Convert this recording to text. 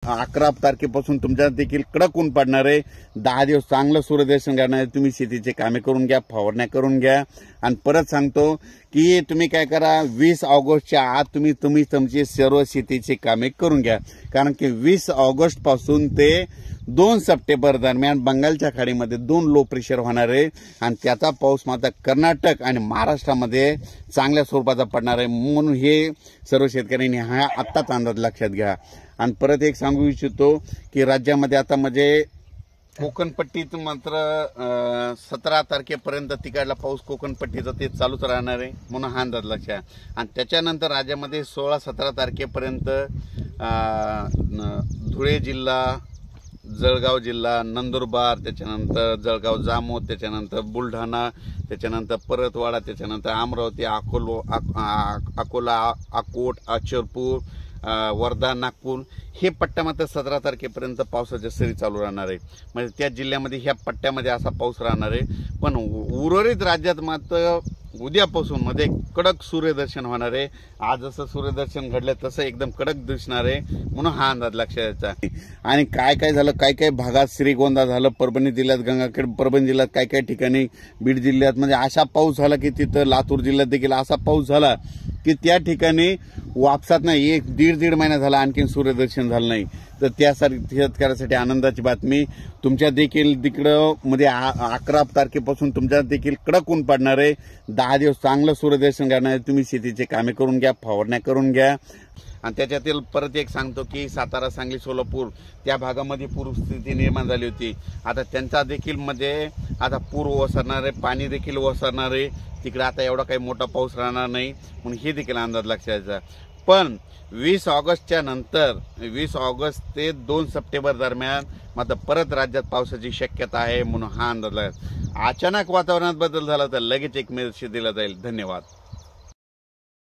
11 तारखेपासून तुमच्या देखील कडक ऊन पडणार आहे। 10 दिवस चांगलं सूर्यदर्शन करणार आहे। तुम्ही शेतीचे कामे करून घ्या, फवारण्या करून घ्या। आणि परत सांगतो की तुम्ही काय करा, 20 ऑगस्टच्या आत तुम्ही तुमची सर्व शेतीची कामे करून घ्या, कारण की 20 ऑगस्ट पासून ते 2 सप्टेंबर दरम्यान बंगालच्या खाडीमध्ये 2 लो प्रेशर होणार आहे आणि त्याचा पाऊस मात्र कर्नाटक आणि महाराष्ट्रामध्ये चांगल्या स्वरूपाचा पडणार आहे। म्हणून हे सर्व शेतकऱ्यांनी हा आत्ताच अंदाज लक्षात घ्या। आणि परत एक सांगू इच्छितो की राज्यामध्ये आता म्हणजे कोकणपट्टीत मात्र 17 तारखेपर्यंत तिकडला पाऊस कोकणपट्टीचा ते चालूच राहणार आहे, म्हणून हा अंदाज लक्षात। आणि त्याच्यानंतर राज्यामध्ये 16-17 तारखेपर्यंत धुळे जिल्हा, जळगाव जिल्हा, नंदुरबार, त्याच्यानंतर जळगाव जामोद, त्याच्यानंतर बुलढाणा, त्याच्यानंतर परतवाडा, त्याच्यानंतर अमरावती, अकोला, अकोट, अचलपूर, वर्धा, नागपूर हे पट्ट्या मात्र 17 तारखेपर्यंत पावसाच्या सरी चालू राहणार आहे। म्हणजे त्या जिल्ह्यामध्ये ह्या पट्ट्यामध्ये असा पाऊस राहणार आहे। पण उर्वरित राज्यात मात्र उद्यापासून मध्ये कडक सूर्यदर्शन होणार आहे। आज जसं सूर्यदर्शन घडलं तसं एकदम कडक दिसणार आहे, म्हणून हा अंदाज लक्षात घ्यायचा। आणि काय काय झालं, काय काय भागात श्रीगोंदा झालं, परभणी जिल्ह्यात गंगाखेड, परभणी जिल्ह्यात काय काय ठिकाणी, बीड जिल्ह्यात म्हणजे असा पाऊस झाला की तिथं लातूर जिल्ह्यात देखील असा पाऊस झाला की त्या ठिकाणी वापसात नाही 1-1.5 महिना झाला आणखी सूर्यदर्शन झालं नाही। तर त्यासाठी शेतकऱ्यासाठी आनंदाची बातमी, तुमच्या देखील तिकडं मध्ये 11 तारखेपासून तुमच्या देखील कडक ऊन पडणार आहे। 10 दिवस चांगलं सूर्यदर्शन करणार आहे। तुम्ही शेतीचे कामे करून घ्या, फवारण्या करून घ्या। आणि त्याच्यातील परत एक सांगतो की सातारा, सांगली, सोलापूर त्या भागामध्ये पूरस्थिती निर्माण झाली होती। आता त्यांचा देखील मध्ये आता पूर ओसरणार आहे, पाणी देखील ओसरणार आहे तिकडे। आता एवढा काही मोठा पाऊस राहणार नाही, म्हणून हे देखील अंदाज लक्षात घ्यायचा। पण 20 ऑगस्टच्या नंतर 20 ऑगस्ट ते 2 सप्टेंबर दरम्यान मात्र परत राज्यात पावसाची शक्यता आहे, म्हणून हा अंदाज. अचानक वातावरणात बदल झाला तर लगेच एक मेसेज दिला जाईल. धन्यवाद.